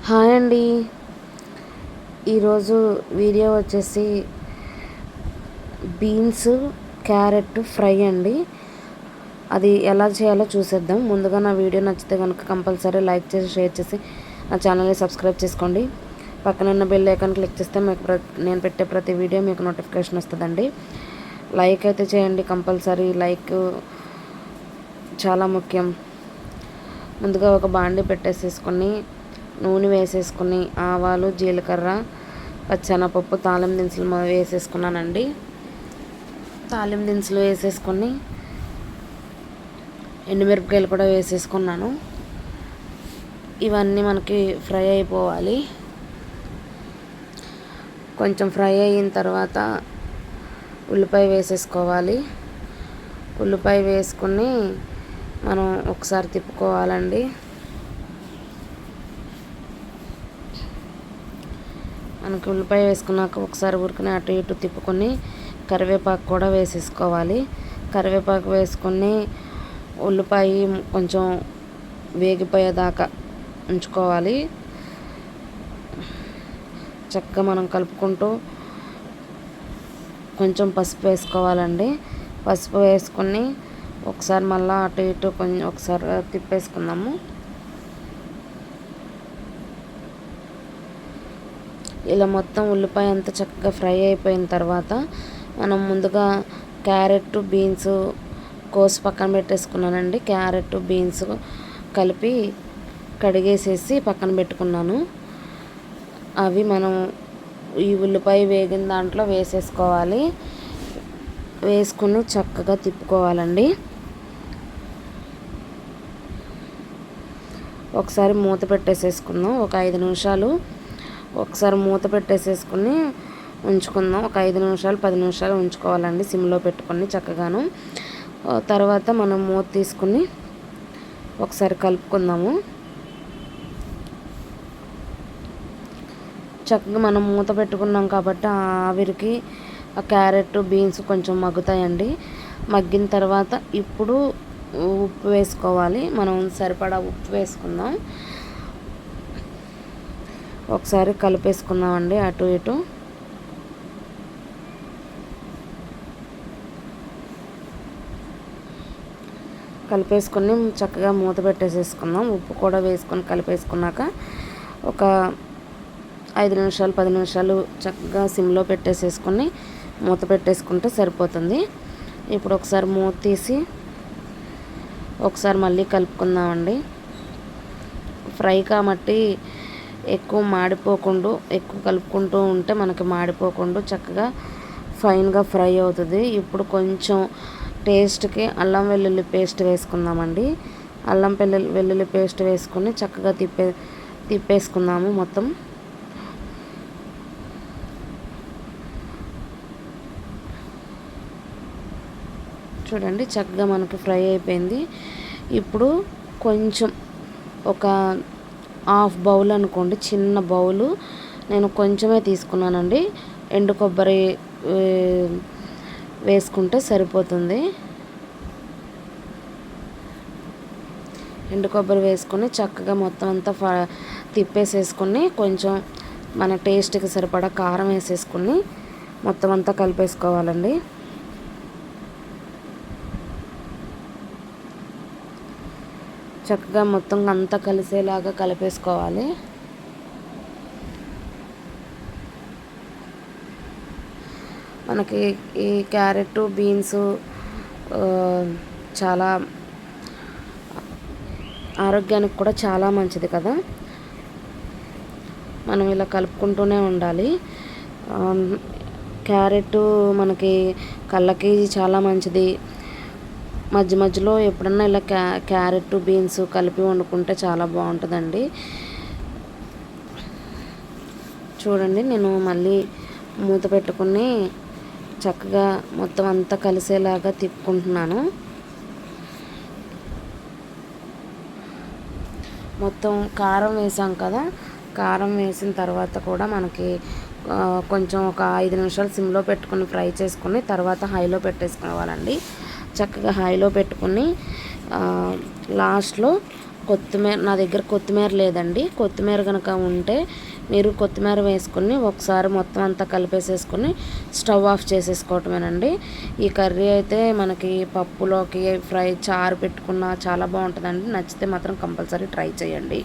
Hi అండి. ఈరోజు video వచ్చేసి బీన్స్ క్యారెట్ ఫ్రై అండి. అది ఎలా చేయాలో చూసేద్దాం. ముందుగా నా వీడియో నచ్చితే కనుక కంపల్సరీ లైక్ చేసి షేర్ చేసి నా ఛానల్ని సబ్స్క్రైబ్ చేసుకోండి. పక్కన ఉన్న బెల్ ఐకాన్ క్లిక్ చేస్తే మీకు నేను పెట్టే ప్రతి వీడియో మీకు నోటిఫికేషన్ వస్తుందండి. లైక్ అయితే చేయండి కంపల్సరీ. లైక్ చాలా ముఖ్యం. ముందుగా ఒక బాండి పెట్టేసేసుకొని నూనె వేసేసుకుని ఆవాలు, జీలకర్ర, పచ్చెనపప్పు, తాలింపు దినుసులు వేసేసుకున్నానండి. తాలింపు దినుసులు వేసేసుకొని ఎండుమిరపకాయలు కూడా వేసేసుకున్నాను. ఇవన్నీ మనకి ఫ్రై అయిపోవాలి. కొంచెం ఫ్రై అయిన తర్వాత ఉల్లిపాయ వేసేసుకోవాలి. ఉల్లిపాయ వేసుకుని మనం ఒకసారి తిప్పుకోవాలండి. మనకి ఉల్లిపాయ వేసుకున్నాక ఒకసారి ఉరికిని అటు ఇటు తిప్పుకొని కరివేపాకు కూడా వేసేసుకోవాలి. కరివేపాకు వేసుకొని ఉల్లిపాయ కొంచెం వేగిపోయేదాకా ఉంచుకోవాలి. చక్కగా మనం కలుపుకుంటూ కొంచెం పసుపు వేసుకోవాలండి. పసుపు వేసుకొని ఒకసారి మళ్ళీ అటు ఇటు కొంచెం ఒకసారి తిప్పేసుకుందాము. ఇలా మొత్తం ఉల్లిపాయ అంతా చక్కగా ఫ్రై అయిపోయిన తర్వాత మనం ముందుగా క్యారెట్, బీన్స్ కోసి పక్కన పెట్టేసుకున్నానండి. క్యారెట్, బీన్స్ కలిపి కడిగేసేసి పక్కన పెట్టుకున్నాను. అవి మనం ఈ ఉల్లిపాయ వేగిన దాంట్లో వేసేసుకోవాలి. వేసుకుని చక్కగా తిప్పుకోవాలండి. ఒకసారి మూత పెట్టేసేసుకుందాం. ఒక 5 నిమిషాలు ఒకసారి మూత పెట్టేసేసుకుని ఉంచుకుందాం. ఒక 5 నిమిషాలు 10 నిమిషాలు ఉంచుకోవాలండి సిమ్లో పెట్టుకొని చక్కగాను. తర్వాత మనం మూత తీసుకుని ఒకసారి కలుపుకుందాము. చక్కగా మనం మూత పెట్టుకున్నాం కాబట్టి ఆవిరికి ఆ క్యారెట్, బీన్స్ కొంచెం మగ్గుతాయండి. మగ్గిన తర్వాత ఇప్పుడు ఉప్పు వేసుకోవాలి. మనం సరిపడా ఉప్పు వేసుకుందాం. ఒకసారి కలిపేసుకుందామండి అటు ఇటు. కలిపేసుకొని చక్కగా మూత పెట్టేసేసుకుందాం. ఉప్పు కూడా వేసుకొని కలిపేసుకున్నాక ఒక 5 నిమిషాలు 10 నిమిషాలు చక్కగా సిమ్లో పెట్టేసేసుకొని మూత పెట్టేసుకుంటే సరిపోతుంది. ఇప్పుడు ఒకసారి మూత తీసి ఒకసారి మళ్ళీ కలుపుకుందామండి. ఫ్రై కాబట్టి ఎక్కువ మాడిపోకుండా ఎక్కువ కలుపుకుంటూ ఉంటే మనకి మాడిపోకుండా చక్కగా ఫైన్గా ఫ్రై అవుతుంది. ఇప్పుడు కొంచెం టేస్ట్కి అల్లం వెల్లుల్లి పేస్ట్ వేసుకుందామండి. అల్లం వెల్లుల్లి పేస్ట్ వేసుకొని చక్కగా తిప్పేసుకుందాము మొత్తం. చూడండి చక్కగా మనకి ఫ్రై అయిపోయింది. ఇప్పుడు కొంచెం ఒక హాఫ్ బౌల్ అనుకోండి, చిన్న బౌలు నేను కొంచెమే తీసుకున్నానండి. ఎండు కొబ్బరి వేసుకుంటే సరిపోతుంది. ఎండు కొబ్బరి వేసుకొని చక్కగా మొత్తం అంతా తిప్పేసేసుకొని కొంచెం మన టేస్ట్కి సరిపడా కారం వేసేసుకొని మొత్తం అంతా కలిపేసుకోవాలండి. చక్కగా మొత్తం అంతా కలిసేలాగా కలిపేసుకోవాలి. మనకి ఈ క్యారెట్, బీన్స్ చాలా ఆరోగ్యానికి కూడా చాలా మంచిది కదా. మనం ఇలా కలుపుకుంటూనే ఉండాలి. క్యారెట్ మనకి కళ్ళకి చాలా మంచిది. మధ్య మధ్యలో ఎప్పుడన్నా ఇలా క్యారెట్, బీన్స్ కలిపి వండుకుంటే చాలా బాగుంటుందండి. చూడండి నేను మళ్ళీ మూత పెట్టుకుని చక్కగా మొత్తం అంతా కలిసేలాగా తిప్పుకుంటున్నాను. మొత్తం కారం వేసాం కదా, కారం వేసిన తర్వాత కూడా మనకి కొంచెం ఒక 5 నిమిషాలు సిమ్లో పెట్టుకుని ఫ్రై చేసుకుని తర్వాత హైలో పెట్టేసుకోవాలండి. చక్కగా హైలో పెట్టుకుని లాస్ట్లో కొత్తిమీర నా దగ్గర కొత్తిమీర లేదండి. కొత్తిమీర కనుక ఉంటే మీరు కొత్తిమీర వేసుకొని ఒకసారి మొత్తం అంతా కలిపేసేసుకొని స్టవ్ ఆఫ్ చేసేసుకోవటమేనండి. ఈ కర్రీ అయితే మనకి పప్పులోకి చారు పెట్టుకున్న చాలా బాగుంటుందండి. నచ్చితే మాత్రం కంపల్సరీ ట్రై చేయండి.